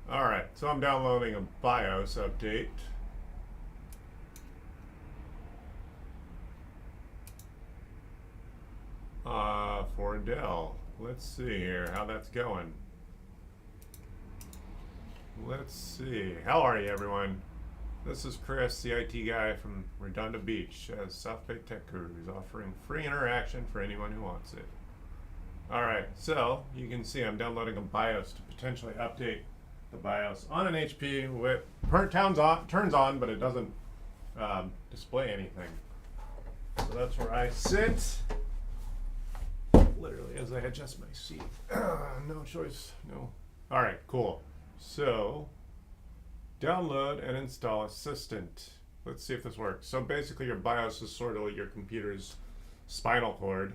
Alright, so I'm downloading a BIOS update. For Dell. Let's see here how that's going. Let's see. How are you, everyone? This is Chris, the IT guy from Redondo Beach, as South Bay Tech Gurus, offering free interaction for anyone who wants it. Alright, so you can see I'm downloading a BIOS to potentially update the BIOS on an HP with turns on, but it doesn't display anything. So that's where I sit, literally as I adjust my seat. No choice, no. All right, cool. So download and install Assistant. Let's see if this works. So basically your BIOS is sort of your computer's spinal cord.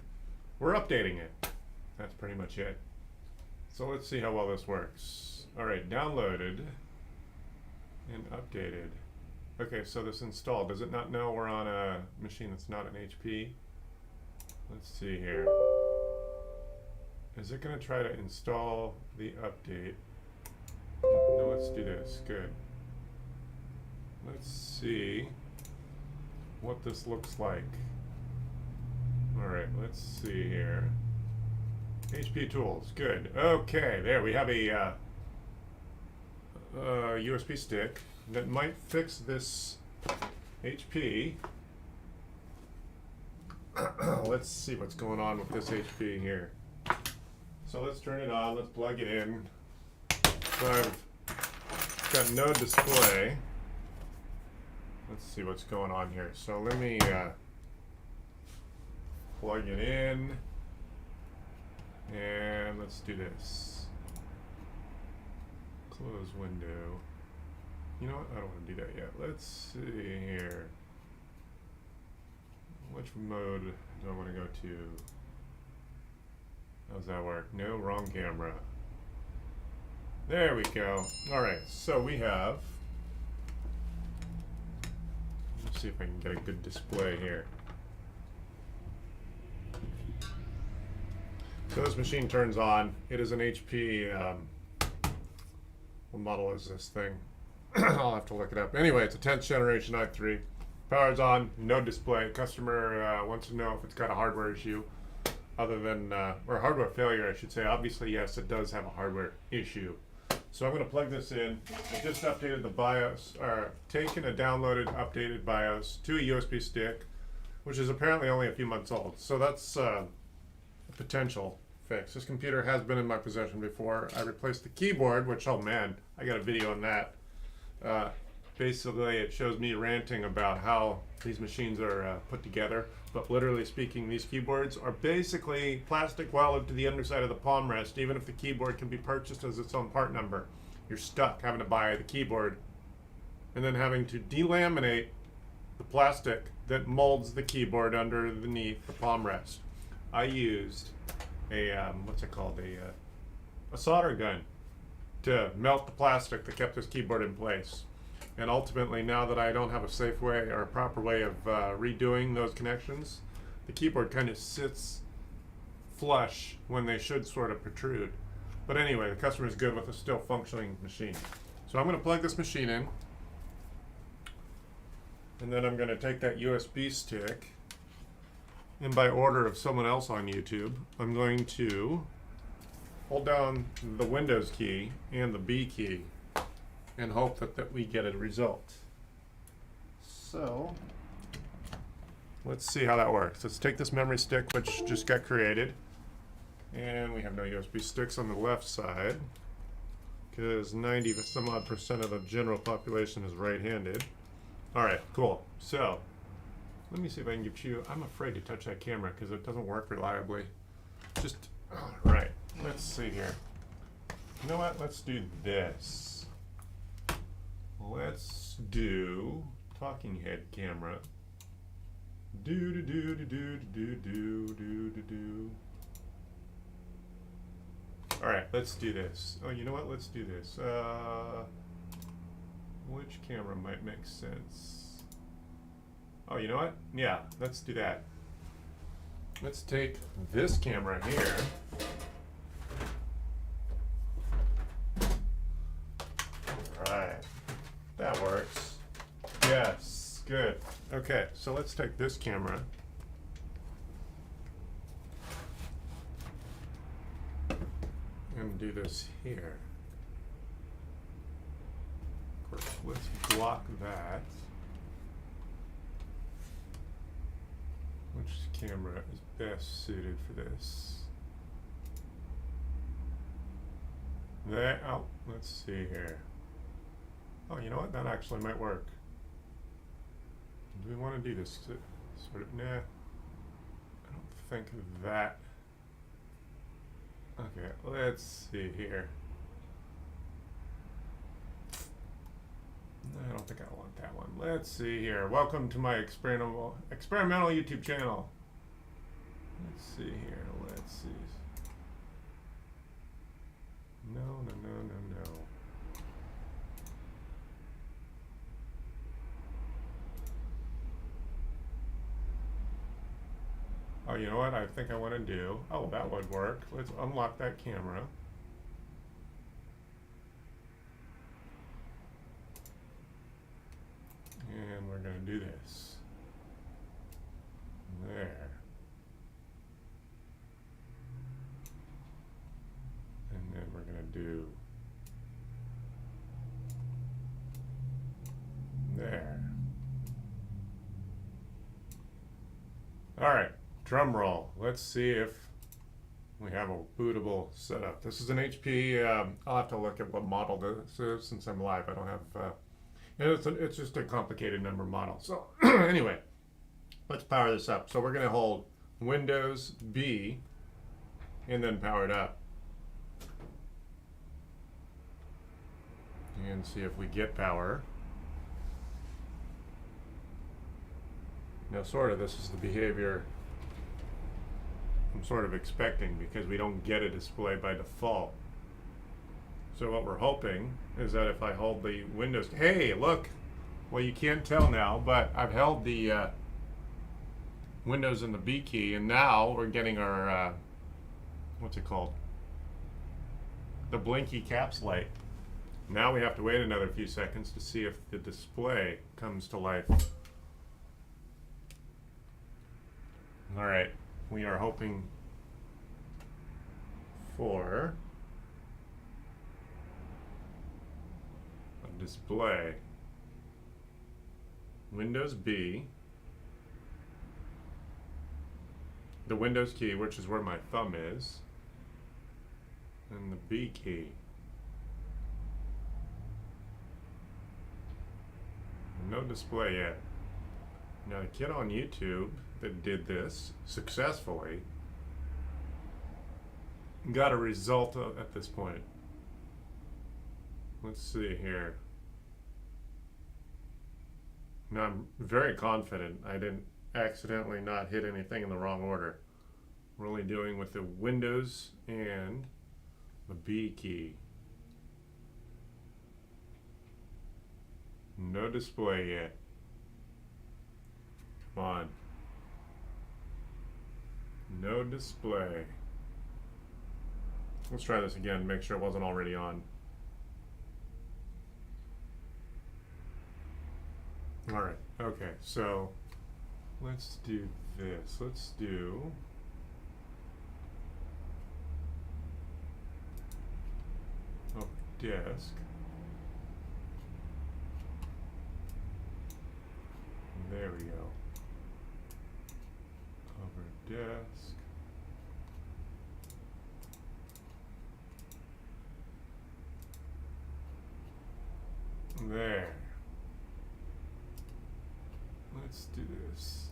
We're updating it. That's pretty much it. So let's see how well this works. All right, downloaded and updated. Okay, so this installed. Does it not know we're on a machine that's not an HP? Let's see here. Is it going to try to install the update? No, let's do this. Good. Let's see what this looks like. All right, let's see here. HP tools. Good. Okay, there we have a USB stick that might fix this HP. Let's see what's going on with this HP here. So let's turn it on, let's plug it in. So I've got no display. Let's see what's going on here. So let me plug it in, and let's do this. Close window. You know what? I don't want to do that yet. Let's see here. Which mode do I want to go to? How's that work? No, wrong camera. There we go. Alright, so we have... Let's see if I can get a good display here. So this machine turns on. It is an HP... what model is this thing? I'll have to look it up. Anyway, it's a 10th generation i3. Power's on, no display. Customer wants to know if it's got a hardware issue other than, or hardware failure, I should say. Obviously, yes, it does have a hardware issue. So I'm going to plug this in. I just updated the BIOS, or taken a downloaded, updated BIOS to a USB stick, which is apparently only a few months old. So that's a potential fix. This computer has been in my possession before. I replaced the keyboard, which, oh man, I got a video on that. Basically, it shows me ranting about how these machines are put together. But literally speaking, these keyboards are basically plastic welded to the underside of the palm rest. Even if the keyboard can be purchased as its own part number, you're stuck having to buy the keyboard and then having to delaminate the plastic that molds the keyboard underneath the palm rest. I used a, what's it called, a solder gun to melt the plastic that kept this keyboard in place. And ultimately, now that I don't have a safe way or a proper way of redoing those connections, the keyboard kind of sits flush when they should sort of protrude. But anyway, the customer is good with a still functioning machine. So I'm going to plug this machine in, and then I'm going to take that USB stick, and by order of someone else on YouTube, I'm going to hold down the Windows key and the B key and hope that we get a result. So let's see how that works. Let's take this memory stick, which just got created, and we have no USB sticks on the left side because 90 some odd percent of the general population is right-handed. All right, cool. So let me see if I can get you. I'm afraid to touch that camera because it doesn't work reliably. Just all right. Let's see here. You know what? Let's do this. Let's do talking head camera. Do do do do do do do do do do. All right, let's do this. Oh, you know what? Let's do this. Which camera might make sense? Oh, you know what? Yeah, let's do that. Let's take this camera here that works. Yes, good. Okay, so let's take this camera. And do this here. Of course, let's block that. Which camera is best suited for this? There, oh, let's see here. Oh, you know what? That actually might work. Do we want to do this sort of, nah. I don't think that. Okay, let's see here. I don't think I want that one. Let's see here. Welcome to my experimental YouTube channel. Let's see here. Let's see. No. Oh, you know what I think I want to do? Oh, that would work. Let's unlock that camera. And we're going to do this. There. And then we're going to do there. All right, drum roll. Let's see if we have a bootable setup. This is an HP. I'll have to look at what model this is since I'm live. I don't have. It's just a complicated number model. So anyway, let's power this up. So we're going to hold Windows B and then power it up. And see if we get power. Now sort of this is the behavior I'm sort of expecting because we don't get a display by default. So what we're hoping is that if I hold the Windows, hey, look, well you can't tell now, but I've held the Windows and the B key, and now we're getting our, what's it called? The blinky caps light. Now we have to wait another few seconds to see if the display comes to life. All right, we are hoping for a display. Windows B, the Windows key, which is where my thumb is, and the B key. No display yet. Now the kid on YouTube that did this successfully got a result at this point. Let's see here. Now I'm very confident I didn't accidentally not hit anything in the wrong order. We're only doing with the Windows and the B key. No display yet. Come on. No display. Let's try this again, make sure it wasn't already on. Alright, okay, so let's do this. Let's do desk. There we go. Over desk. There. Let's do this.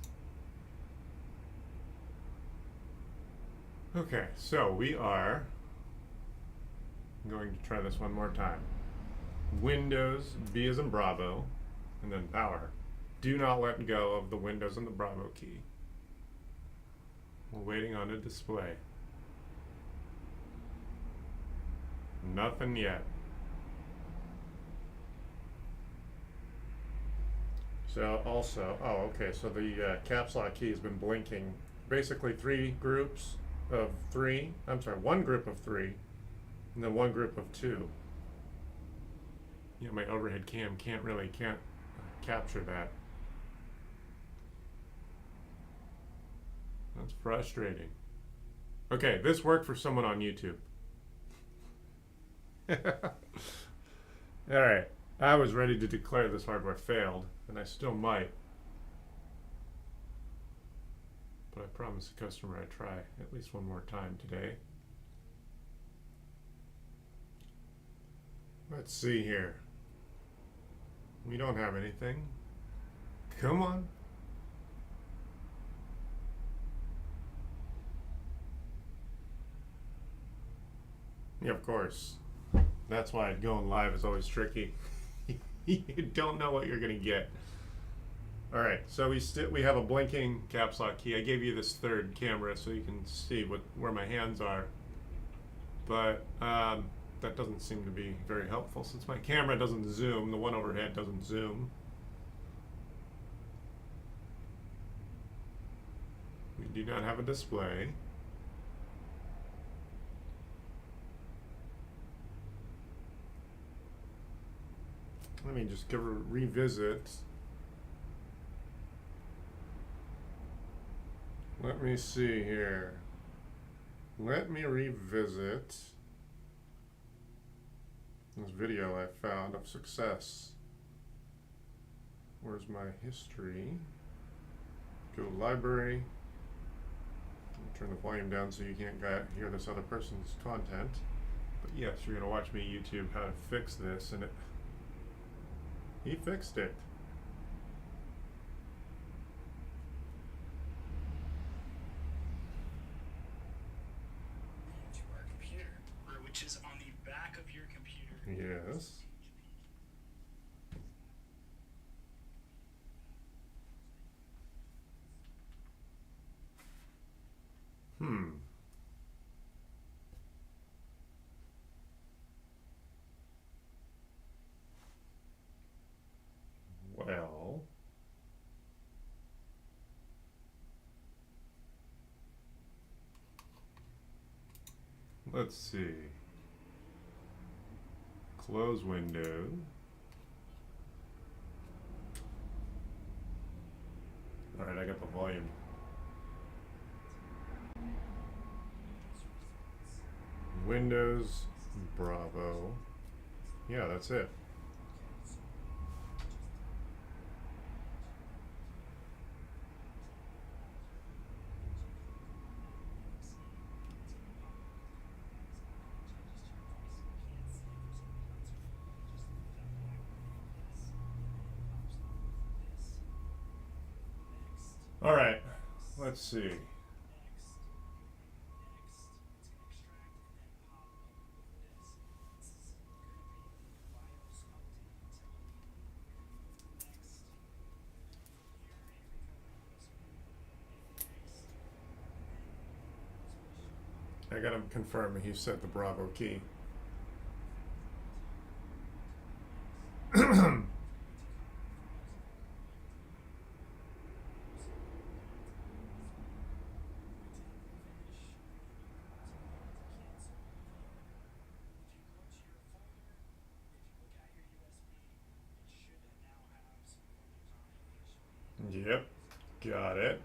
Okay, so we are going to try this one more time. Windows, B as in Bravo, and then power. Do not let go of the Windows and the Bravo key. We're waiting on a display. Nothing yet. So also, oh okay, so the caps lock key has been blinking. Basically one group of three, and then one group of two. Yeah, my overhead cam can't capture that. That's frustrating. Okay, this worked for someone on YouTube. All right, I was ready to declare this hardware failed, and I still might. But I promised the customer I'd try at least one more time today. Let's see here. We don't have anything. Come on. Yeah, of course. That's why going live is always tricky. You don't know what you're gonna get. All right, so we have a blinking caps lock key. I gave you this third camera so you can see where my hands are, but that doesn't seem to be very helpful since my camera doesn't zoom. The one overhead doesn't zoom. We do not have a display. Let me just give a revisit. Let me see here. Let me revisit this video I found of success. Where's my history? Go to library. Turn the volume down so you can't hear this other person's content. But yes, you're gonna watch me YouTube how to fix this, and he fixed it. To our computer, which is on the back of your computer. Yes. Well, let's see. Close window. All right, I got the volume. Windows, Bravo. Yeah, that's it. All right, let's see. I gotta confirm he set the Bravo key. Yep, got it.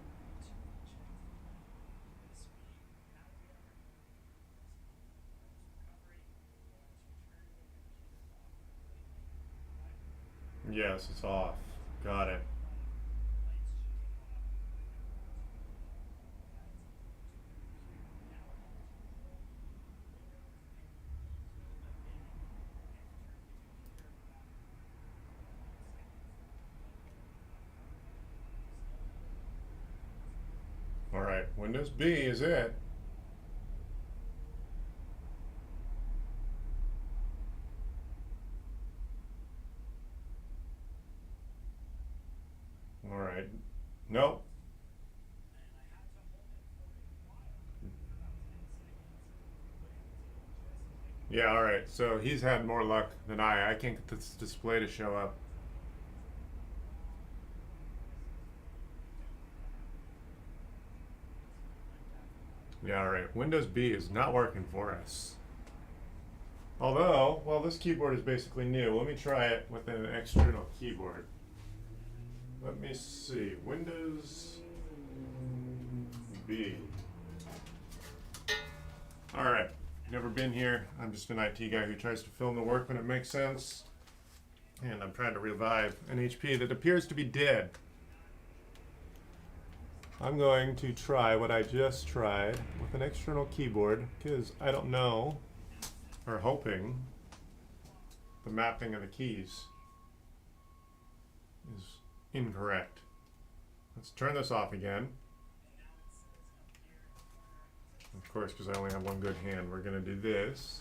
Yes, it's off. Got it. All right, Windows B is it. All right. Nope. Yeah, all right. So he's had more luck than I can't get this display to show up. Yeah, all right. Windows B is not working for us. Although, well, this keyboard is basically new. Let me try it with an external keyboard. Let me see. Windows B. Alright. Never been here. I'm just an IT guy who tries to film the work when it makes sense. And I'm trying to revive an HP that appears to be dead. I'm going to try what I just tried with an external keyboard because I don't know, or hoping, the mapping of the keys is incorrect. Let's turn this off again. Of course, because I only have one good hand, we're going to do this.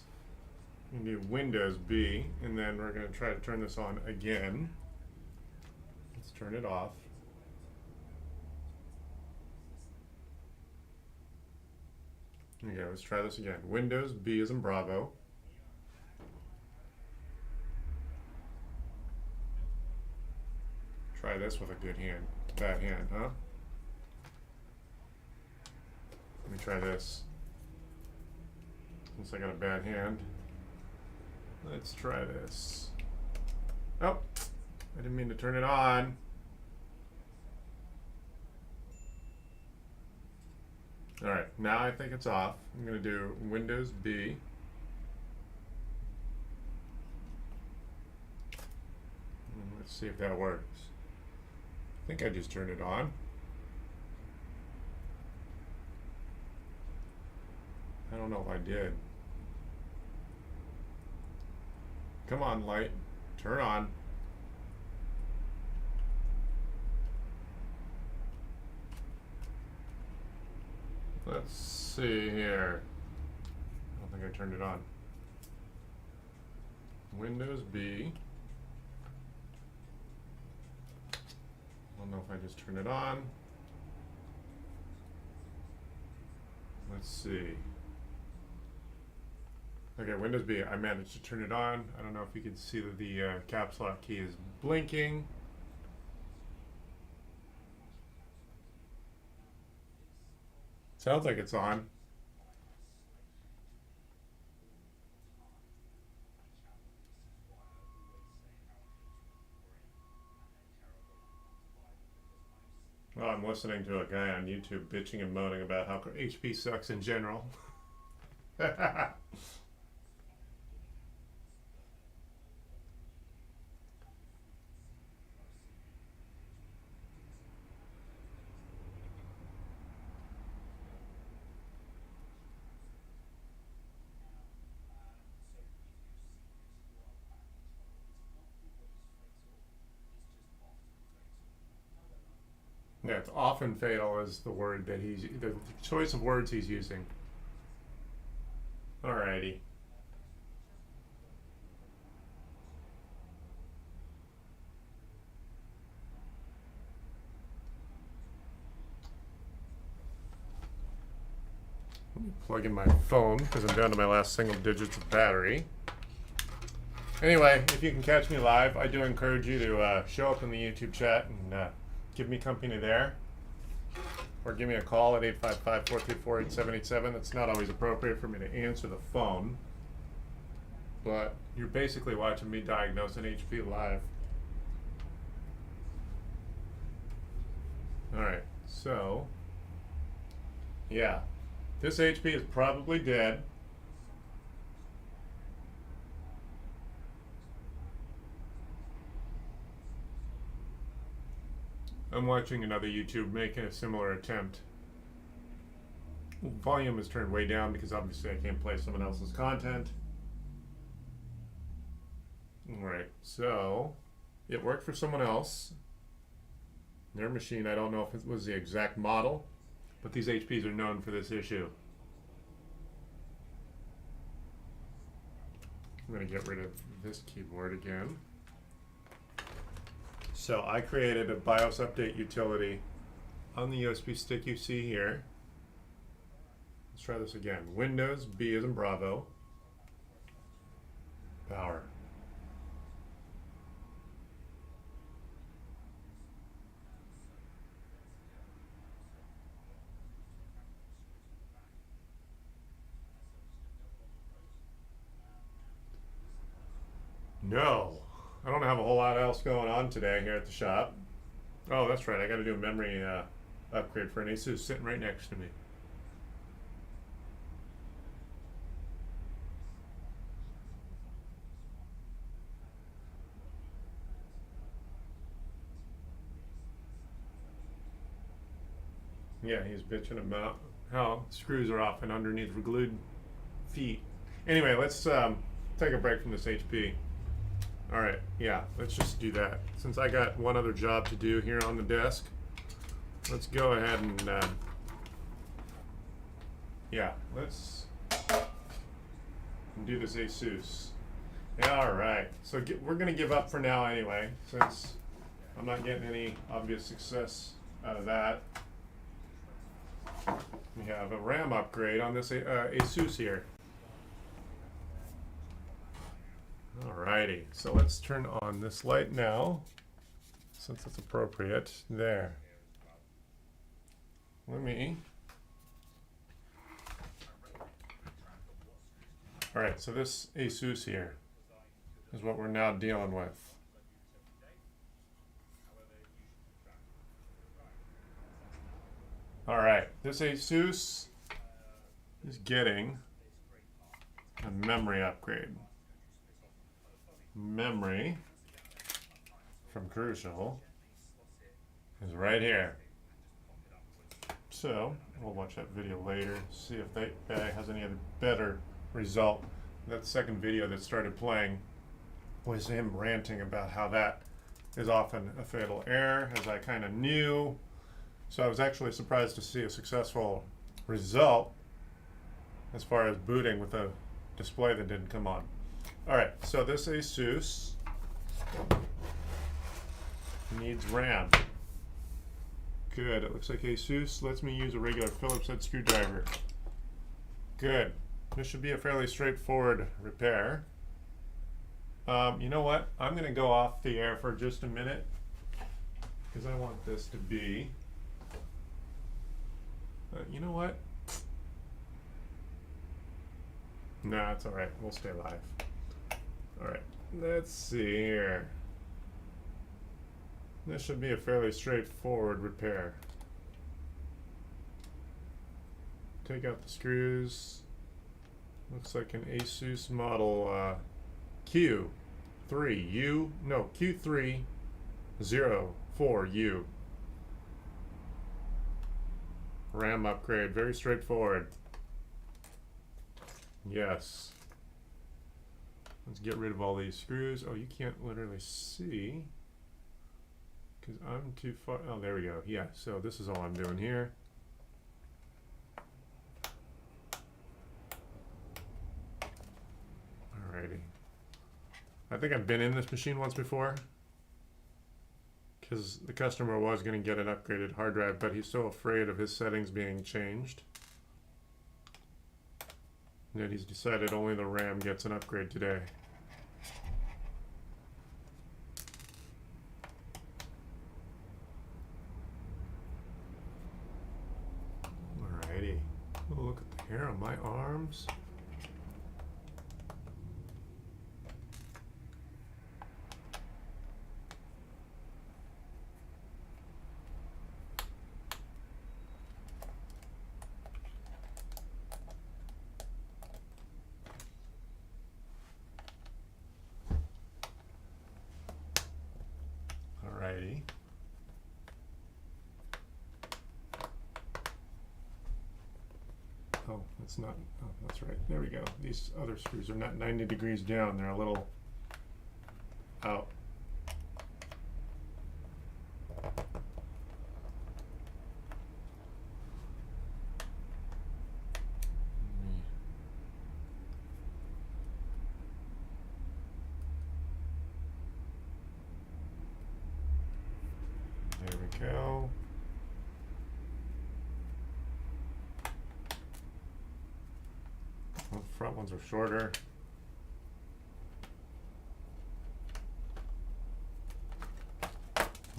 We're going to do Windows B, and then we're going to try to turn this on again. Let's turn it off. Okay, let's try this again. Windows B as in Bravo. Try this with a good hand. Bad hand, huh? Let me try this. Since I got a bad hand. Let's try this. Oh, I didn't mean to turn it on. Alright, now I think it's off. I'm going to do Windows B. And let's see if that works. I think I just turned it on. I don't know if I did. Come on, light. Turn on. Let's see here. I don't think I turned it on. Windows B. I don't know if I just turned it on. Let's see. Okay, Windows B. I managed to turn it on. I don't know if you can see that the caps lock key is blinking. Sounds like it's on. Well, I'm listening to a guy on YouTube bitching and moaning about how HP sucks in general. Yeah, it's often fatal is the word that the choice of words he's using. Alrighty. Let me plug in my phone because I'm down to my last single digits of battery. Anyway, if you can catch me live, I do encourage you to show up in the YouTube chat and give me company there. Or give me a call at 855-434-8787. It's not always appropriate for me to answer the phone. But you're basically watching me diagnose an HP live. Alright, so yeah. This HP is probably dead. I'm watching another YouTube making a similar attempt. Volume is turned way down because obviously I can't play someone else's content. Alright, so it worked for someone else. Their machine, I don't know if it was the exact model, but these HPs are known for this issue. I'm going to get rid of this keyboard again. So I created a BIOS update utility on the USB stick you see here. Let's try this again. Windows, B as in Bravo, power. No, I don't have a whole lot else going on today here at the shop. Oh, that's right. I got to do a memory upgrade for an Asus sitting right next to me. Yeah, he's bitching about how screws are off and underneath the glued feet. Anyway, let's take a break from this HP. All right, yeah, let's just do that. Since I got one other job to do here on the desk, let's go ahead and yeah, let's do this Asus. All right, so we're gonna give up for now anyway, since I'm not getting any obvious success out of that. We have a RAM upgrade on this Asus here. Alrighty, so let's turn on this light now, since it's appropriate. There. Let me. Alright, so this Asus here is what we're now dealing with. Alright, this Asus is getting a memory upgrade. Memory from Crucial is right here. So we'll watch that video later, see if that has any other better result. That second video that started playing was him ranting about how that is often a fatal error, as I kind of knew. So I was actually surprised to see a successful result as far as booting with a display that didn't come on. Alright, so this Asus needs RAM. Good, it looks like Asus lets me use a regular Phillips head screwdriver. Good. This should be a fairly straightforward repair. You know what? I'm going to go off the air for just a minute because I want this to be... you know what? Nah, it's alright. We'll stay live. Alright, let's see here. This should be a fairly straightforward repair. Take out the screws. Looks like an Asus model Q304U. RAM upgrade, very straightforward. Yes. Let's get rid of all these screws. Oh, you can't literally see because I'm too far. Oh, there we go. Yeah, so this is all I'm doing here. Alrighty. I think I've been in this machine once before because the customer was going to get an upgraded hard drive, but he's so afraid of his settings being changed that he's decided only the RAM gets an upgrade today. Alrighty. Oh, look at the hair on my arms. Alrighty. Oh, that's not, oh, that's right. There we go. These other screws are not 90 degrees down. They're a little out. There we go. The front ones are shorter.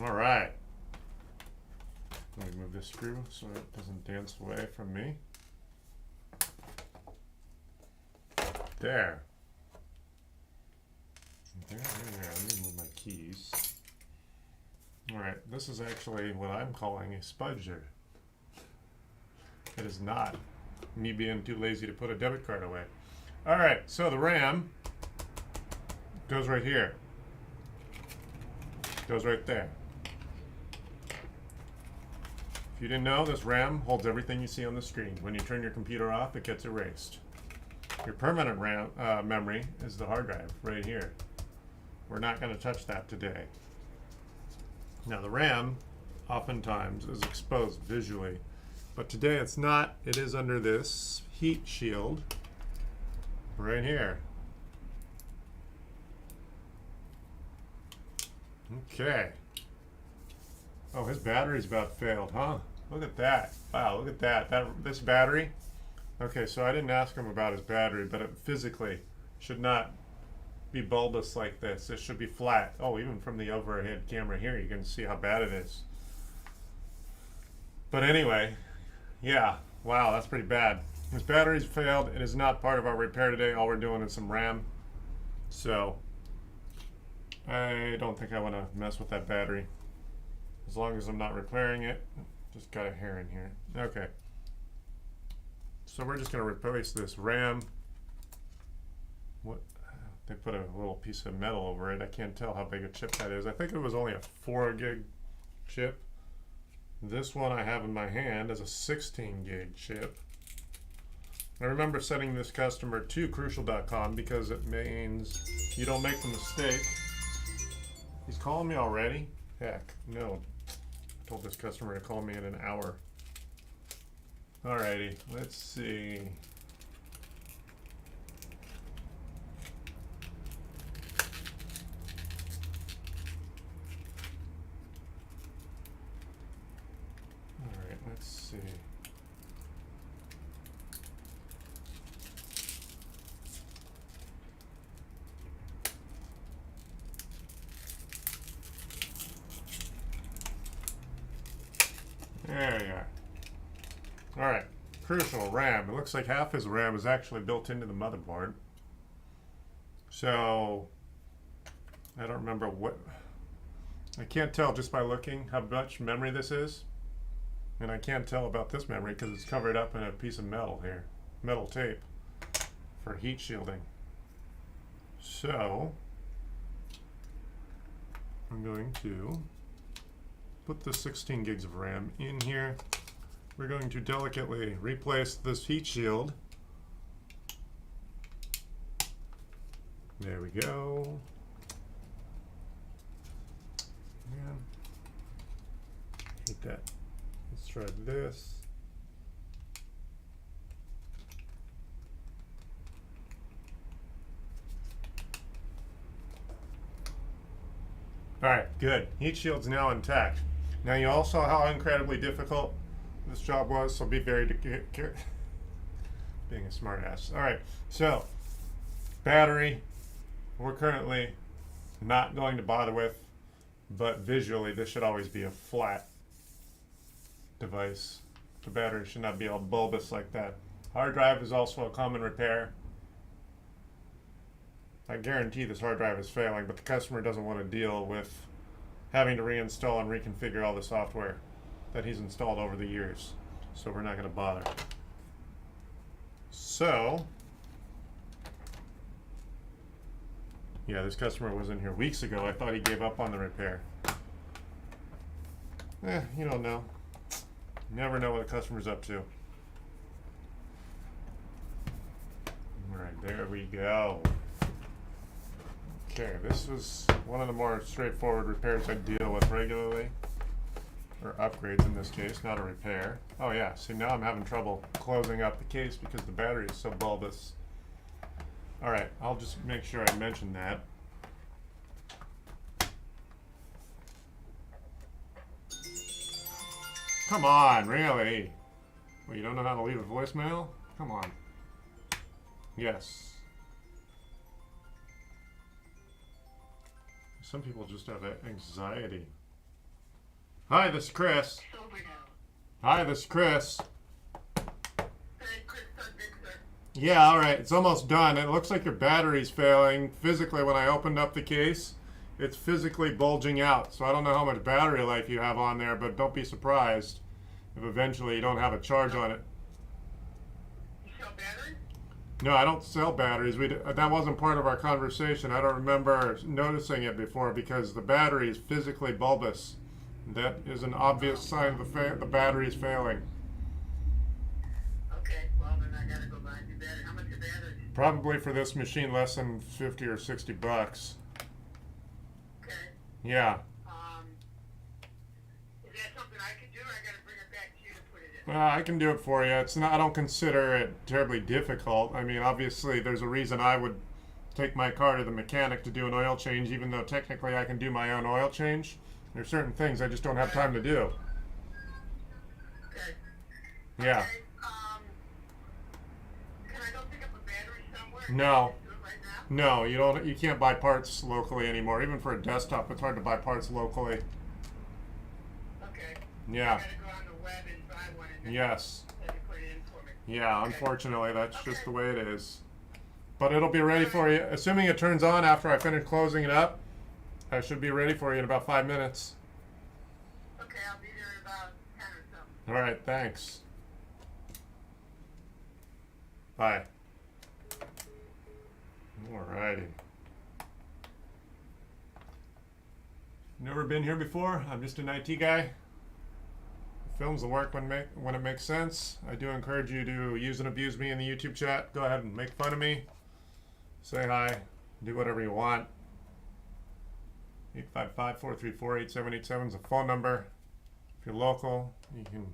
All right. Let me move this screw so it doesn't dance away from me. There. Let me move my keys. Alright, this is actually what I'm calling a spudger. It is not me being too lazy to put a debit card away. Alright, so the RAM goes right here. Goes right there. If you didn't know, this RAM holds everything you see on the screen. When you turn your computer off, it gets erased. Your permanent RAM memory is the hard drive right here. We're not going to touch that today. Now the RAM oftentimes is exposed visually, but today it's not. It is under this heat shield right here. Okay. Oh, his battery's about failed, huh? Look at that. Wow, look at that. This battery. Okay, so I didn't ask him about his battery, but it physically should not be bulbous like this. It should be flat. Oh, even from the overhead camera here, you can see how bad it is. But anyway, yeah, wow, that's pretty bad. His battery's failed. It is not part of our repair today. All we're doing is some RAM. So I don't think I want to mess with that battery. As long as I'm not repairing it. Just got a hair in here. Okay. So we're just going to replace this RAM. What? They put a little piece of metal over it. I can't tell how big a chip that is. I think it was only a 4 gig chip. This one I have in my hand is a 16 gig chip. I remember sending this customer to crucial.com because it means you don't make the mistake. He's calling me already? Heck, no. I told this customer to call me in an hour. Alrighty, let's see. Alright, let's see. There you are. Alright, Crucial RAM. It looks like half his RAM is actually built into the motherboard. So, I don't remember what... I can't tell just by looking how much memory this is. And I can't tell about this memory because it's covered up in a piece of metal here. Metal tape for heat shielding. So, I'm going to put the 16 gigs of RAM in here. We're going to delicately replace this heat shield. There we go. Yeah. Hate that. Let's try this. Alright, good. Heat shield's now intact. Now you all saw how incredibly difficult this job was, so be very being a smart ass. Alright, so battery we're currently not going to bother with, but visually this should always be a flat device. The battery should not be all bulbous like that. Hard drive is also a common repair. I guarantee this hard drive is failing, but the customer doesn't want to deal with having to reinstall and reconfigure all the software that he's installed over the years. So we're not going to bother. So, yeah, this customer was in here weeks ago. I thought he gave up on the repair. You don't know. Never know what a customer's up to. Alright, there we go. Okay, this was one of the more straightforward repairs I deal with regularly. Or upgrades in this case, not a repair. Oh yeah, see now I'm having trouble closing up the case because the battery is so bulbous. Alright, I'll just make sure I mention that. Come on, really? Well, you don't know how to leave a voicemail? Come on. Yes. Some people just have anxiety. Hi, this is Chris. Hi, this is Chris. Hey, Chris, Yeah, all right. It's almost done. It looks like your battery's failing. Physically, when I opened up the case, it's physically bulging out. So I don't know how much battery life you have on there, but don't be surprised if eventually you don't have a charge on it. You sell batteries? No, I don't sell batteries. That wasn't part of our conversation. I don't remember noticing it before because the battery is physically bulbous. That is an obvious sign the battery is failing. Okay, well then I gotta go buy a new battery. How much are batteries? Probably for this machine less than 50 or 60 bucks. Okay. Yeah. Is that something I could do, or I gotta bring it back to you to put it in? I can do it for you. It's not. I don't consider it terribly difficult. I mean, obviously, there's a reason I would take my car to the mechanic to do an oil change, even though technically I can do my own oil change. There's certain things I just don't have time to do. Okay. Yeah. Okay, can I go pick up a battery somewhere? No. Can I do it right now? No, you don't. You can't buy parts locally anymore. Even for a desktop, it's hard to buy parts locally. Okay. Yeah. I gotta go on the web and buy one and then Yes. then you put it in for me. Yeah. Okay. Unfortunately, that's just Okay. the way it is. But it'll be ready for you. Assuming it turns on after I finish closing it up, I should be ready for you in about 5 minutes. Okay, I'll be there in about 10 or so. All right. Thanks. Bye. Alrighty. Never been here before. I'm just an IT guy. Films will work when it makes sense. I do encourage you to use and abuse me in the YouTube chat. Go ahead and make fun of me. Say hi. Do whatever you want. 855-434-8787 is a phone number. If you're local, you can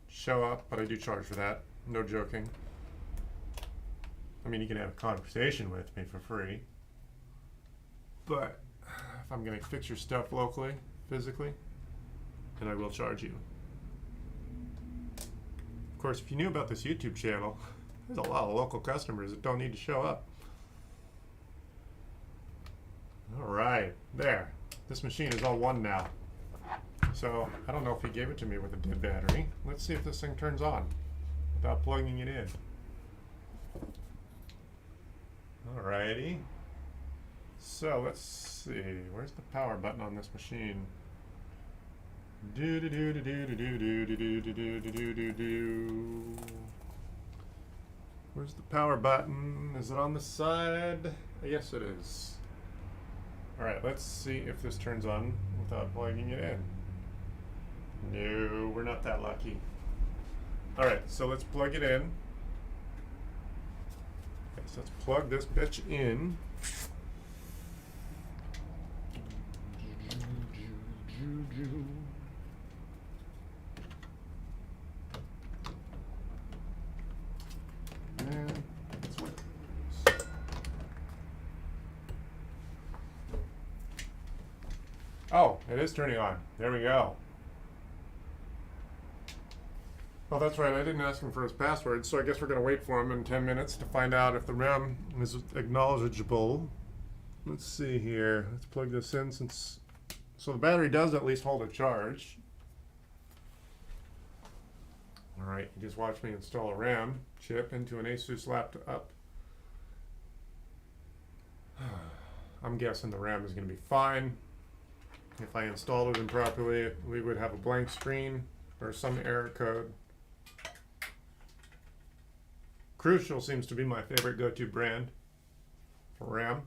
show up, but I do charge for that. No joking. I mean, you can have a conversation with me for free. But if I'm going to fix your stuff locally, physically, then I will charge you. Of course, if you knew about this YouTube channel, there's a lot of local customers that don't need to show up. All right, there. This machine is all one now. So I don't know if he gave it to me with a dead battery. Let's see if this thing turns on without plugging it in. Alrighty. So let's see. Where's the power button on this machine? Do do do do do do do do do do do do do do do. Where's the power button? Is it on the side? Yes, it is. All right. Let's see if this turns on without plugging it in. No, we're not that lucky. All right. So let's plug it in. Okay, so let's plug this bitch in. And that's what it is. Oh, it is turning on. There we go. Oh, that's right. I didn't ask him for his password, so I guess we're going to wait for him in 10 minutes to find out if the RAM is acknowledgeable. Let's see here. Let's plug this in since... So the battery does at least hold a charge. All right, you just watched me install a RAM chip into an Asus laptop. I'm guessing the RAM is going to be fine. If I installed it improperly, we would have a blank screen or some error code. Crucial seems to be my favorite go-to brand for RAM.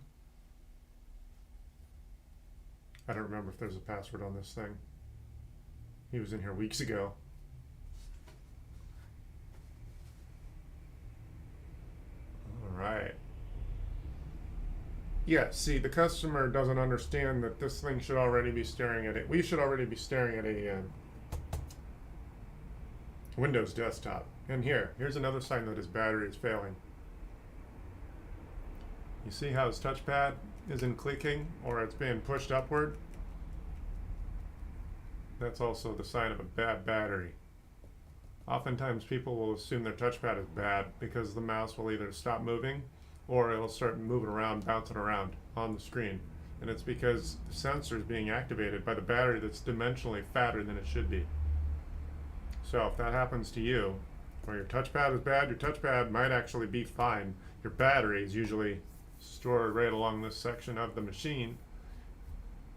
I don't remember if there's a password on this thing. He was in here weeks ago. All right. Yeah, see, the customer doesn't understand that this thing should already be staring at it. We should already be staring at a Windows desktop. And here's another sign that his battery is failing. You see how his touchpad isn't clicking or it's being pushed upward? That's also the sign of a bad battery. Oftentimes people will assume their touchpad is bad because the mouse will either stop moving or it'll start moving around, bouncing around on the screen. And it's because the sensor is being activated by the battery that's dimensionally fatter than it should be. So if that happens to you, Or your touchpad is bad, your touchpad might actually be fine. Your battery is usually stored right along this section of the machine.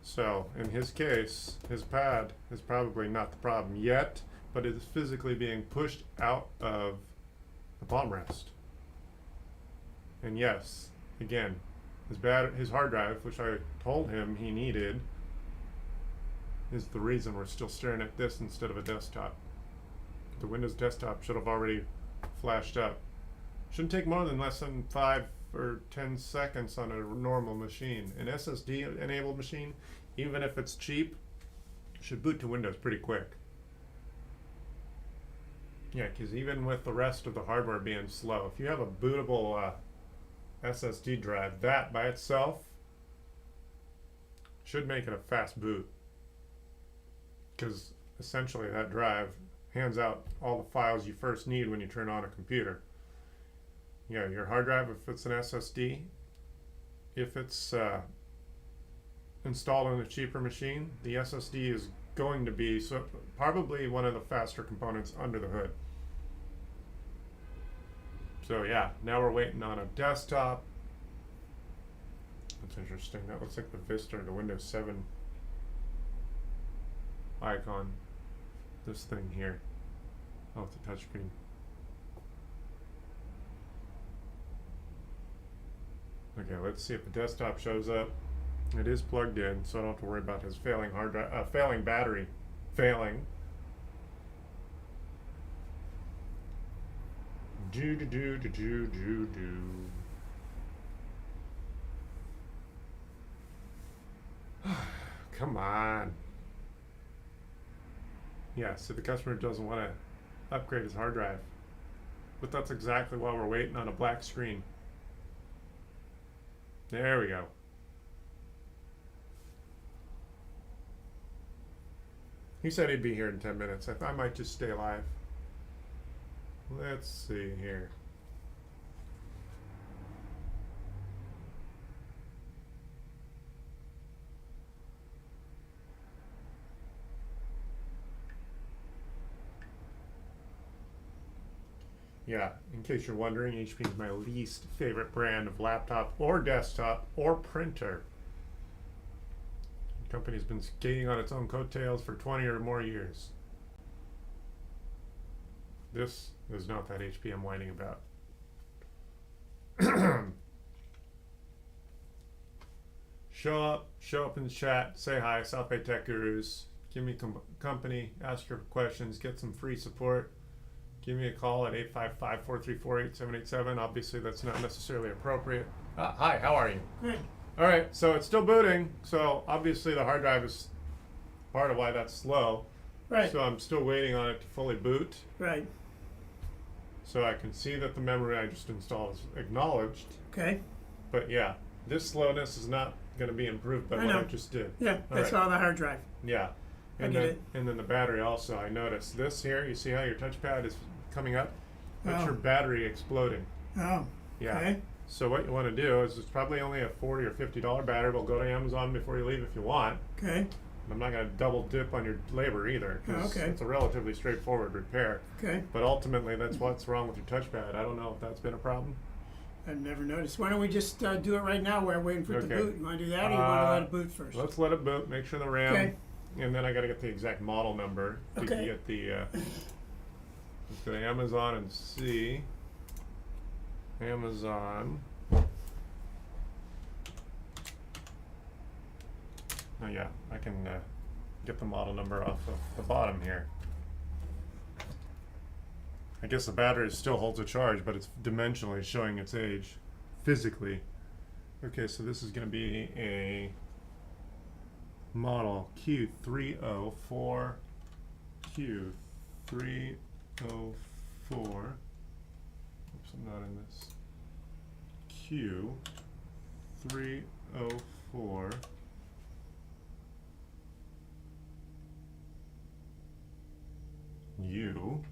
So, in his case, his pad is probably not the problem yet, but it is physically being pushed out of the palm rest. And yes, again, his hard drive, which I told him he needed, is the reason we're still staring at this instead of a desktop. The Windows desktop should have already flashed up. Shouldn't take more than less than 5 or 10 seconds on a normal machine. An SSD enabled machine, even if it's cheap, should boot to Windows pretty quick. Yeah, because even with the rest of the hardware being slow, if you have a bootable SSD drive, that by itself should make it a fast boot. Because essentially that drive hands out all the files you first need when you turn on a computer. Yeah, your hard drive, if it's an SSD, if it's installed on a cheaper machine, the SSD is going to be probably one of the faster components under the hood. So yeah, now we're waiting on a desktop. That's interesting. That looks like the Vista or the Windows 7 icon. This thing here. Oh, it's a touchscreen. Okay, let's see if the desktop shows up. It is plugged in, so I don't have to worry about his failing hard drive, failing battery, failing. Do. Come on. Yeah, so the customer doesn't want to upgrade his hard drive. But that's exactly why we're waiting on a black screen. There we go. He said he'd be here in 10 minutes. I might just stay alive. Let's see here. Yeah, in case you're wondering, HP is my least favorite brand of laptop or desktop or printer. The company's been skating on its own coattails for 20 or more years. This is not that HP I'm whining about. Show up in the chat, say hi, South Bay Tech Gurus, give me company, ask your questions, get some free support. Give me a call at 855-434-8787. Obviously, that's not necessarily appropriate. Hi, how are you? Good. All right, so it's still booting. So obviously, the hard drive is part of why that's slow. Right. So I'm still waiting on it to fully boot. Right. So I can see that the memory I just installed is acknowledged. Okay. But yeah, this slowness is not going to be improved by what I just did. Yeah, that's right. all the hard drive. Yeah. I And get then, it. and then the battery also. I noticed this here. You see how your touchpad is coming up? That's Oh. your battery exploding. Oh. Yeah. Okay. So what you want to do is it's probably only a $40 or $50 battery. We'll go to Amazon before you leave if you want. Okay. I'm not going to double dip on your labor either because Okay. it's a relatively straightforward repair. Okay. But ultimately, that's what's wrong with your touchpad. I don't know if that's been a problem. I've never noticed. Why don't we just do it right now? We're waiting for it to Okay. boot. You want to do that, or you want to let it boot first? Let's let it boot. Make sure the RAM. Okay. And then I got to get the exact model number to Okay. get the. Let's go to Amazon and see. Amazon. Oh yeah, I can get the model number off of the bottom here. I guess the battery still holds a charge, but it's dimensionally showing its age, physically. Okay, so this is going to be a model Q304. Q304. Oops, I'm not in this. Q304. U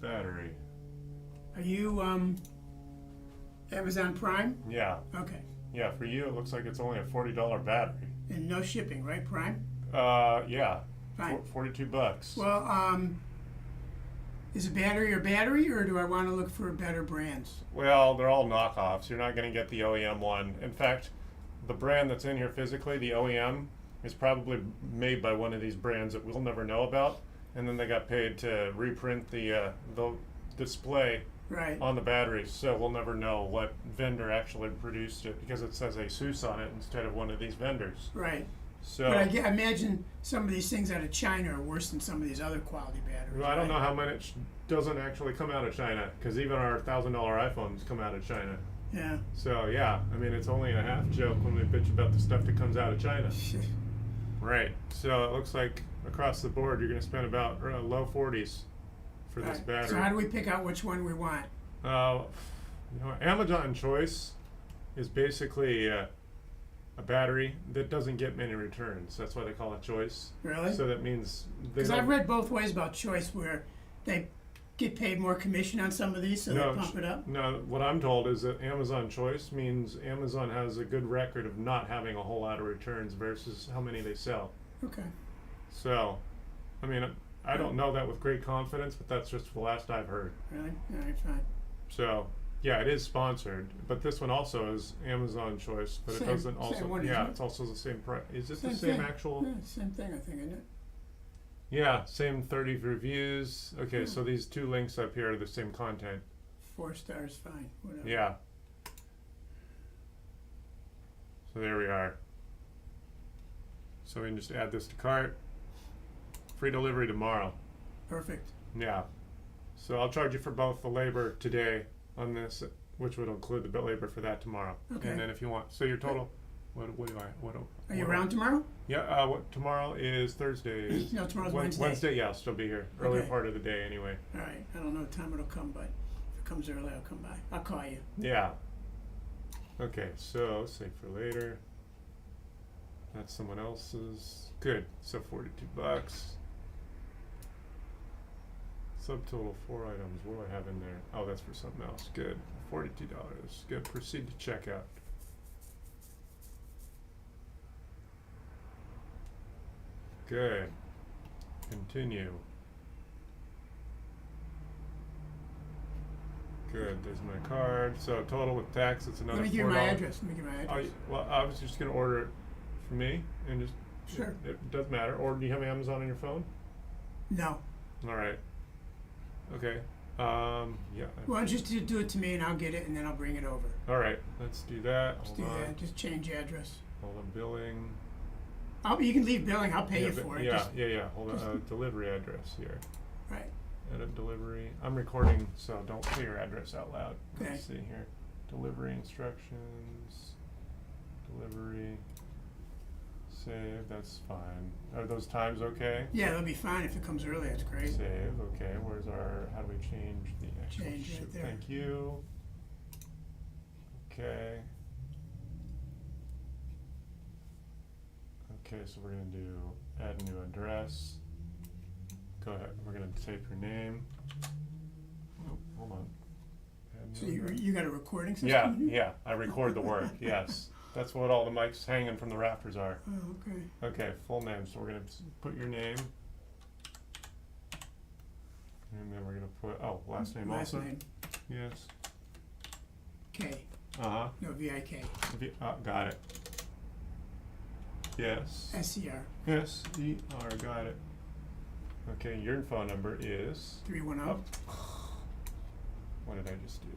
battery. Are you Amazon Prime? Yeah, Okay. yeah. For you, it looks like it's only a $40 battery. And no shipping, right? Prime. Yeah, Fine. $42. Well, Is a battery, or do I want to look for better brands? Well, they're all knockoffs. You're not going to get the OEM one. In fact, the brand that's in here physically, the OEM, is probably made by one of these brands that we'll never know about. And then they got paid to reprint the display Right. on the batteries, so we'll never know what vendor actually produced it because it says Asus on it instead of one of these vendors. Right. So But I imagine some of these things out of China are worse than some of these other quality batteries. well, I don't right? know how much doesn't actually come out of China because even our $1,000 iPhones come out of China. Yeah. So yeah, I mean it's only a half joke when we bitch about the stuff that comes out of China. Right. So it looks like across the board you're going to spend about low 40s for this Right. battery. So how do we pick out which one we want? Amazon Choice is basically a battery that doesn't get many returns. That's why they call it Choice. Really? So that means they Because don't. I've read both ways about Choice, where they get paid more commission on some of these, so no, they pump it up. no, what I'm told is that Amazon Choice means Amazon has a good record of not having a whole lot of returns versus how many they sell. Okay. So, I mean, I don't know that with great confidence, but that's just the last I've heard. Really? All right, fine. So, yeah, it is sponsored, but this one also is Amazon Choice, but Same- it doesn't same also. one, Yeah, isn't it? it's also the same price. Is it the Same same thing. actual? Yeah, same thing, I think, isn't it? Yeah, same 30 reviews. Okay, Yeah. so these two links up here are the same content. 4 stars, fine, whatever. Yeah. So there we are. So we can just add this to cart. Free delivery tomorrow. Perfect. Yeah. So I'll charge you for both the labor today on this, which would include the labor for that tomorrow. Okay. And then if you want, so your total. What do I? Are you around tomorrow? Yeah. What tomorrow is Thursday. No, tomorrow's Wednesday. Wednesday. Yeah, I'll still be here. Earlier Okay. part of the day anyway. All right. I don't know what time it'll come, but if it comes early, I'll come by. I'll call you. Yeah. Okay, so save for later. That's someone else's. Good. So $42. Subtotal 4 items. What do I have in there? Oh, that's for something else. Good. $42. Good. Proceed to checkout. Good. Continue. Good. There's my card. So total with tax, it's another $4. Let me give you my address. Oh, well, I was just gonna order it for me and just. Sure. It doesn't matter. Or do you have Amazon on your phone? No. All right. Okay. Yeah. Why don't you just do it to me and I'll get it and then I'll bring it over. All right. Let's do that. Just Hold do on. that. Just change the address. Hold on. Billing. You can leave billing. I'll pay yeah, you for it. Yeah. Just, Yeah. Hold on. just- Delivery address here. right. Edit delivery. I'm recording, so don't say your address out loud. Okay. Let's see here. Delivery instructions. Delivery. Save. That's fine. Are those times okay? Yeah, that'll be fine if it comes early. That's great. Save. Okay. Where's our? How do we change the actual? Change right ship? there. Thank you. Okay. Okay. So we're gonna do add new address. Go ahead. We're gonna type your name. Oh, hold on. Add So new address. you got a recording system? Yeah, in here? yeah. I record the work. Yes, that's what all the mics hanging from the rafters are. Oh, okay. Okay, full name. So we're gonna put your name, and then we're gonna put last name Last also. name. Yes. K. Uh No, V-I-K. huh. Got it. Yes. S-C-R. Yes. E-R. Got it. Okay, your phone number is. 310. What did I just do?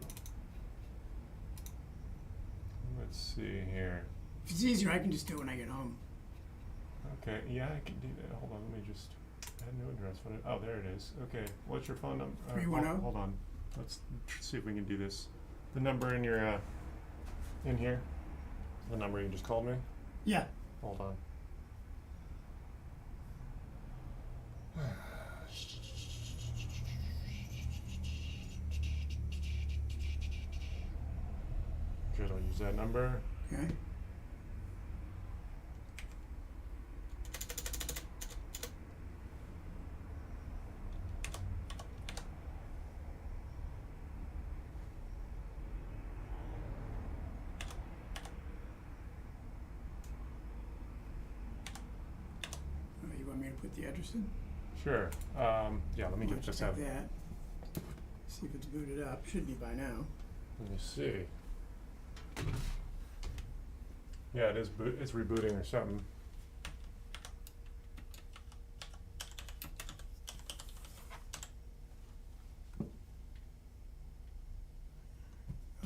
Let's see here. If it's easier, I can just do it when I get home. Okay, yeah, I can do that. Hold on, let me just add new address. There it is. Okay, what's your phone number? 310? Hold on. Let's see if we can do this. The number in your in here. The number you just called me. Yeah. Hold on. Good, I'll use that number. Okay. Oh, you want me to put the address in? Sure. Yeah, let me Why get don't you this take out. that? See if it's booted up. Should be by now. Let me see. Yeah, it is. It's rebooting or something.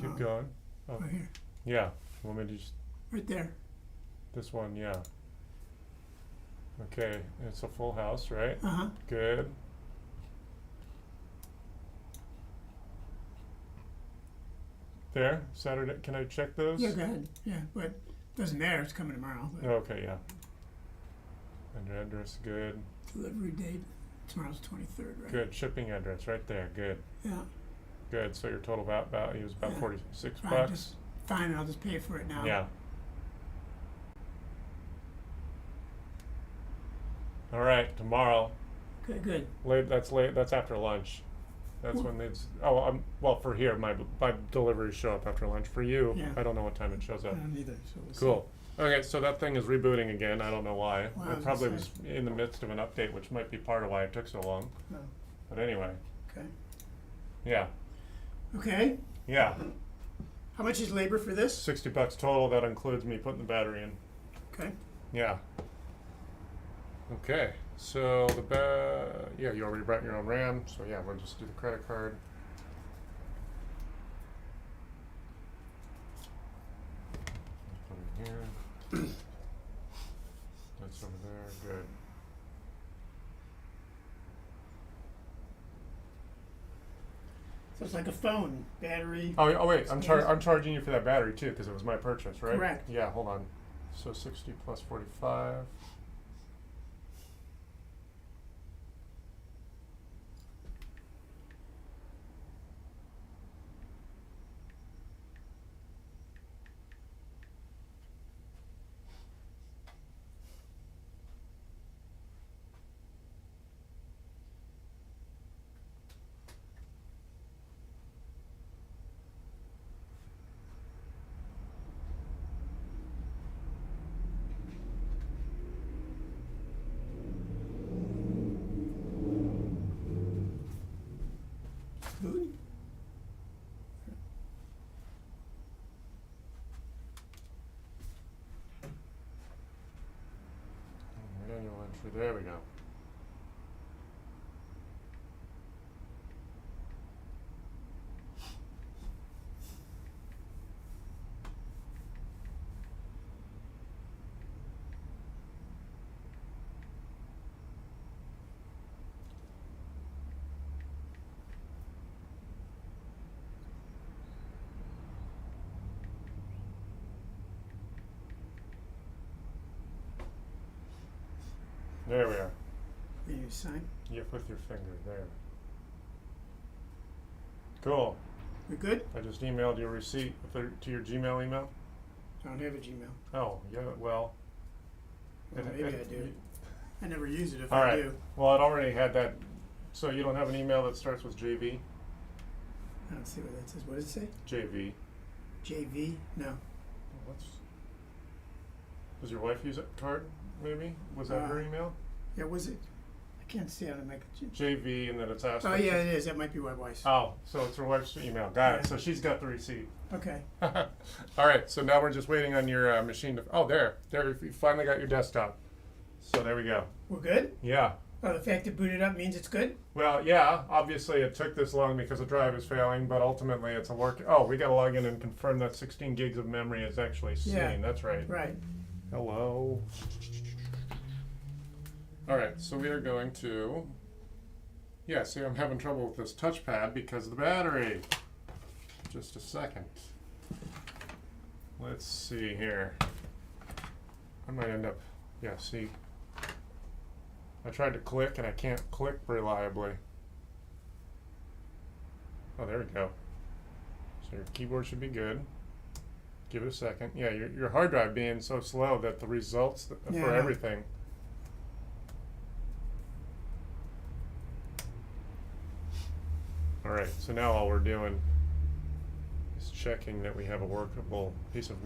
Keep going. Oh, Right here. yeah. Want me to just Right there. this one? Yeah. Okay, it's a full house, right? Uh-huh. Good. There, Saturday. Can I check those? Yeah, go ahead. Yeah, but doesn't matter. It's coming tomorrow. But Okay, yeah. And your address, good. delivery date, tomorrow's 23rd, right? Good. Shipping address, right there. Good. Yeah. Good. So your total value is about Yeah. 46 Right, bucks. just fine. I'll just pay for it now. Yeah. All right, tomorrow. Okay, good. Late. That's after lunch. That's Well- when it's. Oh, well, for here, my deliveries show up after lunch. For you, Yeah. I don't know what time it shows I up. don't either. So we'll see. Cool. Okay, so that thing is rebooting again. I don't know why. Well, I It was probably gonna was say. in the midst of an update, which might be part of why it took so long. No. But anyway, Okay. yeah, Okay. yeah. How much is labor for this? $60 total. That includes me putting the battery in. Okay. Yeah. Okay. So yeah, you already brought your own RAM. So yeah, we'll just do the credit card. Put it in here. That's over there. Good. So it's like a phone battery. Oh wait, I'm Scans. charging you for that battery too because it was my purchase, right? Correct. Yeah, hold on. So 60 plus 45. Food? Manual entry. There we go. There we are. Will you sign? Yep, with your finger there. Cool. We good? I just emailed your receipt to your Gmail email. I don't have a Gmail. Oh, yeah, well. Well, maybe I do. I never use it if All I right. do. Well, it already had that. So you don't have an email that starts with JV? I don't see what that says. What does it say? JV. JV? No. What's? Does your wife use a card? Maybe was that her email? Yeah, was it? I can't see how to make it. JV, and then it's asked. Oh, yeah, it is. That might be my wife's. Oh, so it's her wife's email. Got Yeah. it. So she's got the receipt. Okay. All right. So now we're just waiting on your machine to. Oh, there. You finally got your desktop. So there we go. We're good? Yeah. Oh, the fact it booted up means it's good? Well, yeah. Obviously, it took this long because the drive is failing, but ultimately, it's a work. Oh, we got to log in and confirm that 16 gigs of memory is actually seen. Yeah. That's right. Right. Hello. All right, so we are going to. Yeah, see, I'm having trouble with this touchpad because of the battery. Just a second. Let's see here. I might end up. Yeah, see. I tried to click and I can't click reliably. Oh, there we go. So your keyboard should be good. Give it a second. Yeah, your hard drive being so slow that the results Yeah, for I know. everything. All right, so now all we're doing is checking that we have a workable piece of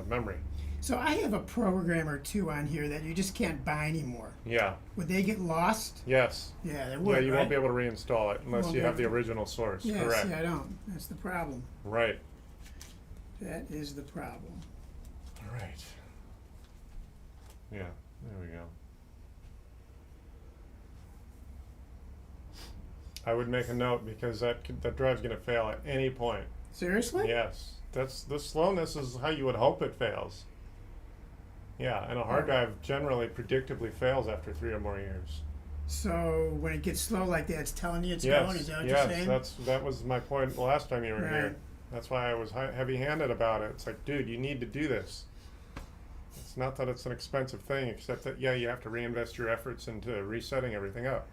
memory. So I have a program or two on here that you just can't buy anymore. Yeah. Would they get lost? Yes. Yeah, they Yeah, would. you right? won't be able to reinstall it unless Won't you be have able the to- original source. Yeah, Correct. see, I don't. That's the problem. Right. That is the problem. All right. Yeah, there we go. I would make a note because that drive's going to fail at any point. Seriously? Yes, that's the slowness is how you would hope it fails. Yeah, and a hard Oh. drive generally predictably fails after 3 or more years. So when it gets slow like that, it's telling you it's Yes, going. Is that what yes, you're saying? that was my point the last time you were Right. here. That's why I was heavy-handed about it. It's like, dude, you need to do this. It's not that it's an expensive thing, except that yeah, you have to reinvest your efforts into resetting everything up.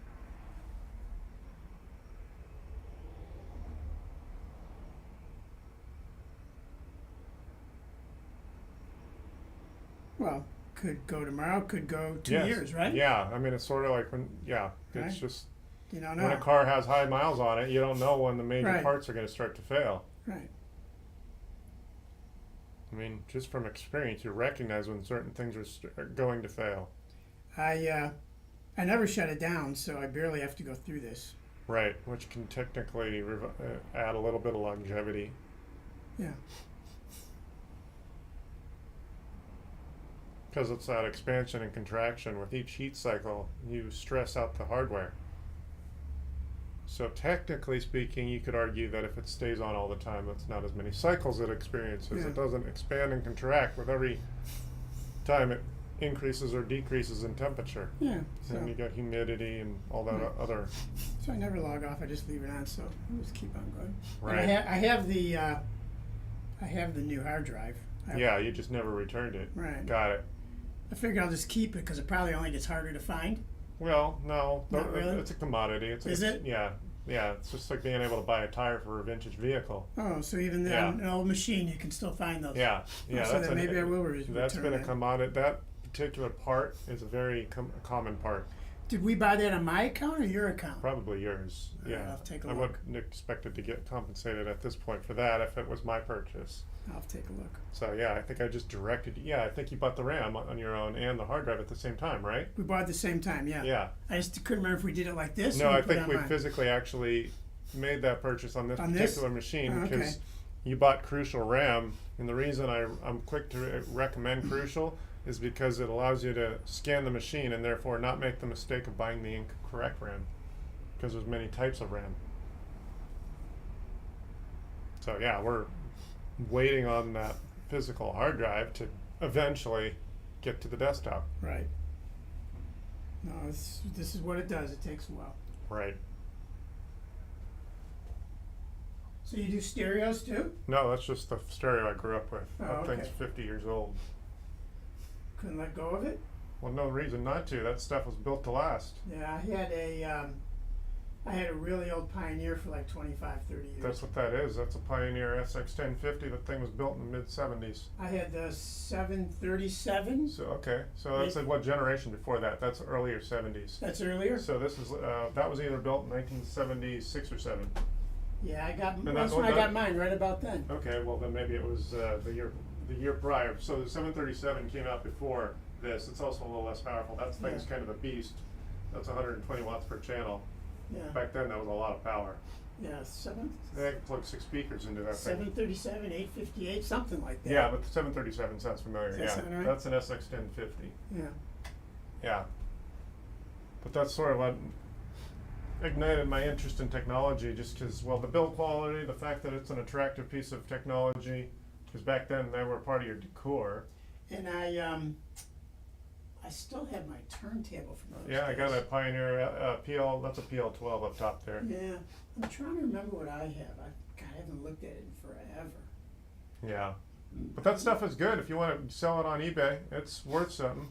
Well, could go tomorrow. Could go 2 Yes. years, right? Yeah, I mean it's sort of like when it's Right. just You don't when know. a car has high miles on it, you don't know when the major Right. parts are going to start to fail. Right. I mean, just from experience, you recognize when certain things are going to fail. I never shut it down, so I barely have to go through this. Right, which can technically add a little bit of longevity. Yeah. Because it's that expansion and contraction. With each heat cycle, you stress out the hardware. So technically speaking, you could argue that if it stays on all the time, that's not as many cycles it experiences. Yeah. It doesn't expand and contract with every time it increases or decreases in temperature. Yeah. And you So, got humidity and all that Right. other. so I never log off. I just leave it on. So I just keep on going. Right. And I have the new hard drive. Yeah, you just never returned it. Right. Got it. I figure I'll just keep it because it probably only gets harder to find. Well, no, Not really? it's a commodity. Is it? Yeah, yeah. It's just like being able to buy a tire for a vintage vehicle. Oh, so even Yeah. on an old machine, you can still find those. Yeah, yeah. so then maybe I will return That's been a that. commodity. That particular part is a very common part. Did we buy that on my account or your account? Probably yours. All right, Yeah, I'll take a I look. wouldn't expect it to get compensated at this point for that if it was my purchase. I'll take a look. So yeah, I think I just directed. Yeah, I think you bought the RAM on your own and the hard drive at the same time, right? We bought at the same time, yeah. Yeah. I just couldn't remember if we did it like this. No, or we I put it think on we mine. physically actually made that purchase on this On this? particular machine Oh, okay. because you bought Crucial RAM, and the reason I'm quick to recommend Crucial is because it allows you to scan the machine and therefore not make the mistake of buying the incorrect RAM, because there's many types of RAM. So yeah, we're waiting on that physical hard drive to eventually get to the desktop. Right. No, this is what it does. It takes a while. Right. So you do stereos too? No, that's just the stereo I grew up with. Oh, That thing's okay. 50 years old. Couldn't let go of it? Well, no reason not to. That stuff was built to last. Yeah, I had a really old Pioneer for like 25, 30 years. That's what that is. That's a Pioneer SX1050. That thing was built in the mid-70s. I had the 737. So okay, so that's what generation before that? That's earlier 70s. That's earlier? So this is that was either built in 1976 or 7. Yeah, I got And that's that's when what I got that- mine, right about then. Okay, well then maybe it was the year prior. So the 737 came out before this. It's also a little less powerful. That thing's Yeah. kind of a beast. That's 120 watts per channel. Yeah. Back then that was a lot of power. Yeah, They could plug 6 speakers into that thing. 737, 858, something like that. Yeah, but the 737 sounds familiar. Does that Yeah, sound right? that's an SX1050. Yeah. Yeah, but that's sort of what ignited my interest in technology, just because, well, the build quality, the fact that it's an attractive piece of technology, because back then they were part of your decor. And I still have my turntable from those Yeah, I got days. a Pioneer PL. That's a PL12 up top there. Yeah, I'm trying to remember what I have. I haven't looked at it in forever. Yeah, but that stuff is good if you want to sell it on eBay. It's worth something,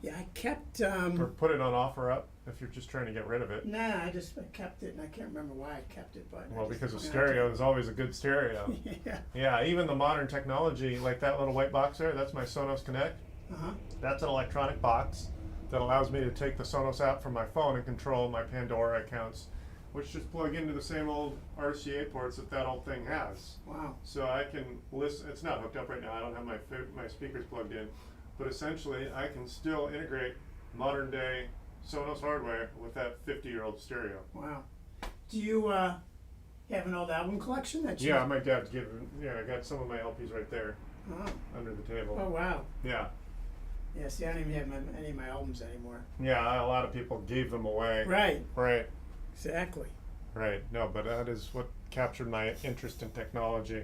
Yeah, I kept. or put it on offer up if you're just trying to get rid of it. Nah, I kept it, and I can't remember why I kept it, but. Well, I just because a went out stereo is always a good stereo. to- Yeah. Yeah, even the modern technology, like that little white box there, that's my Sonos Connect. Uh-huh. That's an electronic box that allows me to take the Sonos app from my phone and control my Pandora accounts which just plug into the same old RCA ports that old thing has. Wow. So I can listen. It's not hooked up right now. I don't have my speakers plugged in, but essentially I can still integrate modern day Sonos hardware with that 50-year-old stereo. Wow. Do you have an old album collection that you? Yeah, my dad's given. Yeah, I got some of my LPs right there Oh. under the table. Oh wow. Yeah, Yeah. See, I don't even have any of my albums anymore. yeah. A lot of people gave them away. Right. Right. Exactly. Right. No, but that is what captured my interest in technology.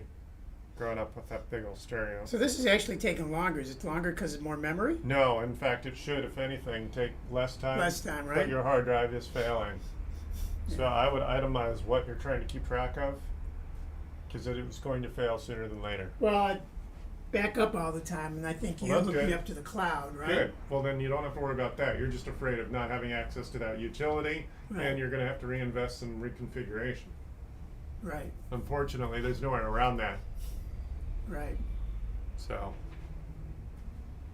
Growing up with that big old stereo. So this is actually taking longer. Is it longer because it's more memory? No, in fact, it should, if anything, take less time. Less time, But right? your hard drive is failing. So Yeah. I would itemize what you're trying to keep track of, because it was going to fail sooner than later. Well, I back up all the time, and I think Well, you that's hook good. me up to the cloud, right? Good. Well, then you don't have to worry about that. You're just afraid of not having access to that utility, Right. and you're going to have to reinvest in reconfiguration. Right. Unfortunately, there's nowhere around that. Right. So,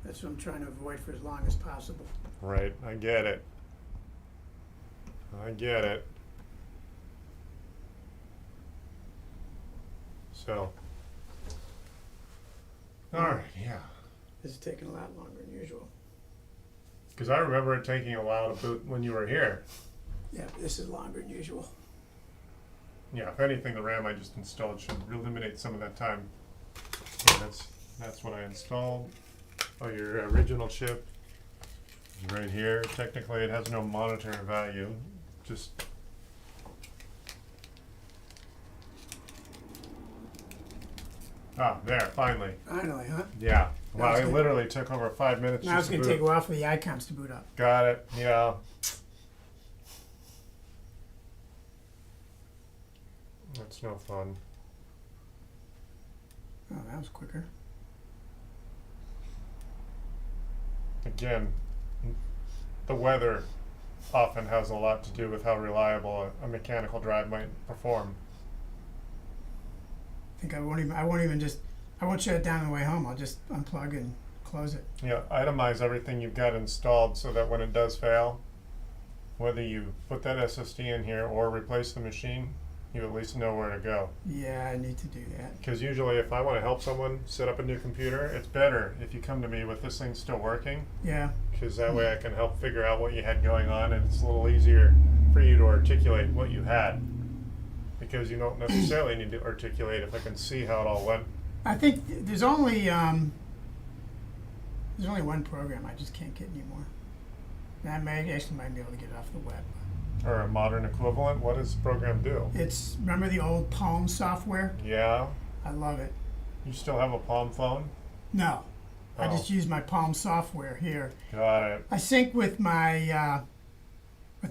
That's what I'm trying to avoid for as long as possible. right, I get it. I get it. So, all right, yeah. This is taking a lot longer than usual. Because I remember it taking a while to boot when you were here. Yeah, this is longer than usual. Yeah, if anything, the RAM I just installed should eliminate some of that time. Yeah, that's what I installed. Oh, your original chip is right here. Technically, it has no monetary value. Just there, finally. Finally, huh? Yeah. Wow, That's it good. literally took over 5 minutes. Now it's just to going to take a boot. while for the icons to boot up. Got it. Yeah. That's no fun. Oh, that was quicker. Again, the weather often has a lot to do with how reliable a mechanical drive might perform. I think I won't shut it down on the way home. I'll just unplug and close it. Yeah, itemize everything you've got installed so that when it does fail, whether you put that SSD in here or replace the machine, you at least know where to go. Yeah, I need to do that. Because usually if I want to help someone set up a new computer, it's better if you come to me with this thing still working, Yeah. because that way I can help figure out what you had going on, and it's a little easier for you to articulate what you had. Because you don't necessarily need to articulate if I can see how it all went. I think there's only one program I just can't get anymore. I might be able to get it off the web. Or a modern equivalent. What does the program do? It's, remember the old Palm software? Yeah. I love it. You still have a Palm phone? No, I Oh. just use my Palm software here. Got it. I sync with my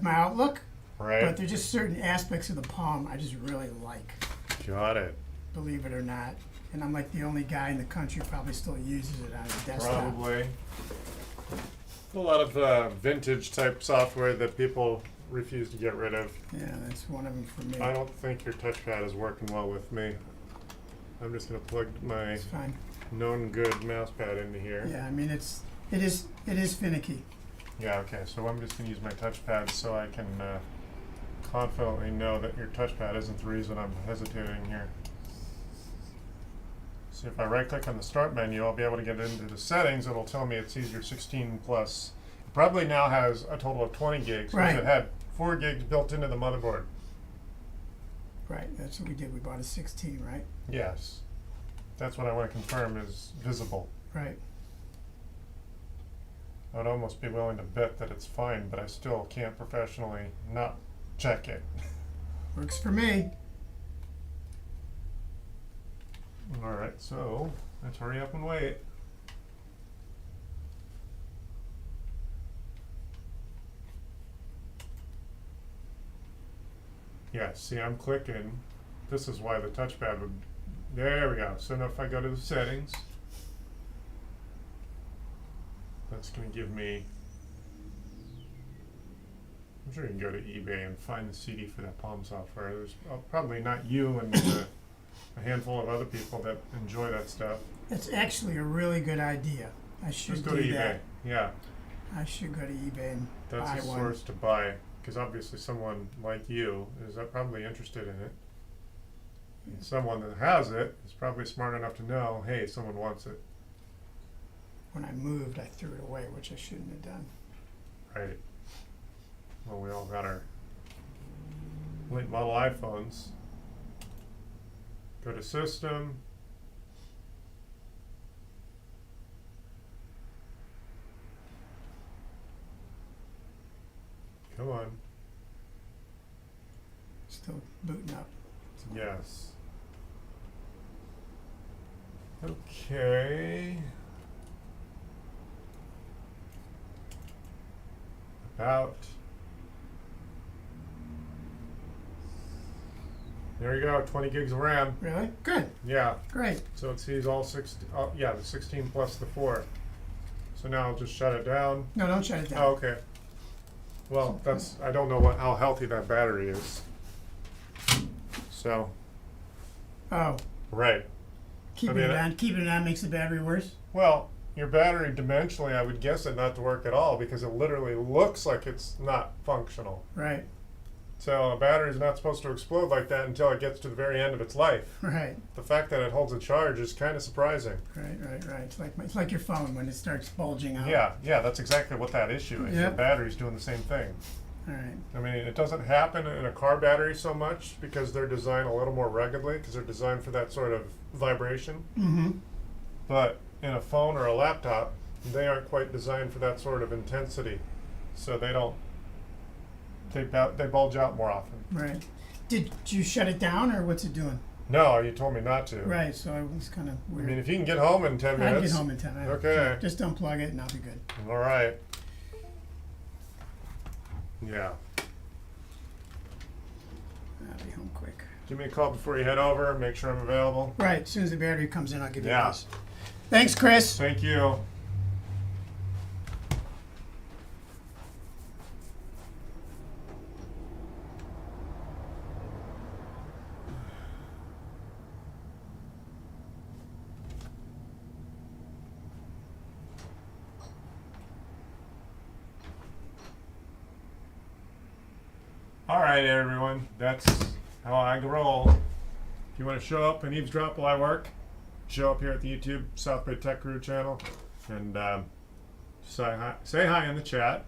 Outlook, Right. but there's just certain aspects of the Palm I just really like, Got it. believe it or not. And I'm like the only guy in the country who probably still uses it on his desktop. Probably. A lot of vintage type software that people refuse to get rid of. Yeah, that's one of them for me. I don't think your touchpad is working well with me. I'm just going to plug my It's fine. known good mouse pad into here. Yeah, I mean it is finicky. Yeah, okay, so I'm just going to use my touchpad so I can confidently know that your touchpad isn't the reason I'm hesitating here. So if I right click on the start menu, I'll be able to get into the settings. It'll tell me it sees your 16 plus. It probably now has a total of 20 gigs, Right. because it had 4 gigs built into the motherboard. Right, that's what we did. We bought a 16, right? Yes. That's what I want to confirm is visible. Right. I would almost be willing to bet that it's fine, but I still can't professionally not check it. Works for me. Alright, so let's hurry up and wait. Yeah, see, I'm clicking. This is why the touchpad would. There we go. So now if I go to the settings, that's going to give me. I'm sure you can go to eBay and find the CD for that Palm software. There's probably not you and a handful of other people that enjoy that stuff. That's actually a really good idea. I should Just go do to eBay. that. Yeah, I should go to eBay and that's buy a one. source to buy. because obviously someone like you is probably interested in it. And someone that has it is probably smart enough to know, hey, someone wants it. When I moved, I threw it away, which I shouldn't have done. Right. Well, we all got our late model iPhones. Go to System. Come on. Still booting up. Yes. Okay. About. There you go, 20 gigs of RAM. Really? Good. Yeah, Great. so it sees all 16, yeah, the 16 plus the 4. So now I'll just shut it down. No, don't shut it down. Oh, okay. Well, that's, I don't know how healthy that battery is. So, Oh, right. keeping I mean, it on. Keeping it on makes the battery worse. Well, your battery dimensionally, I would guess it not to work at all because it literally looks like it's not functional. Right. So a battery is not supposed to explode like that until it gets to the very end of its life. Right. The fact that it holds a charge is kind of surprising. Right. It's like your phone when it starts bulging out. Yeah, that's exactly what that issue is. The Yep. battery's doing the same thing. All right. I mean, it doesn't happen in a car battery so much because they're designed a little more ruggedly because they're designed for that sort of vibration. Mm-hmm. But in a phone or a laptop, they aren't quite designed for that sort of intensity. So they don't, they bulge out more often. Right. Did you shut it down or what's it doing? No, you told me not to. Right. So it was kind of I weird. mean, if you can get home in 10 I'll minutes. get home in 10 minutes. Okay. Just unplug it and I'll be good. All right. Yeah. I'll be home quick. Give me a call before you head over. Make sure I'm available. Right. As soon as the battery comes in, I'll give you Yeah. a buzz. Thanks, Chris. Thank you. All right, everyone. That's how I roll. If you want to show up and eavesdrop while I work, show up here at the YouTube South Bay Tech Crew channel and say hi in the chat.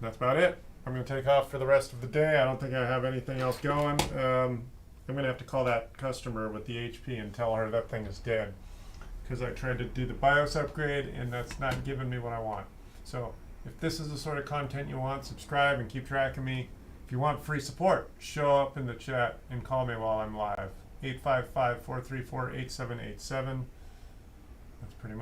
That's about it. I'm going to take off for the rest of the day. I don't think I have anything else going. I'm going to have to call that customer with the HP and tell her that thing is dead because I tried to do the BIOS upgrade and that's not giving me what I want. So if this is the sort of content you want, subscribe and keep track of me. If you want free support, show up in the chat and call me while I'm live. 855-434-8787. That's pretty much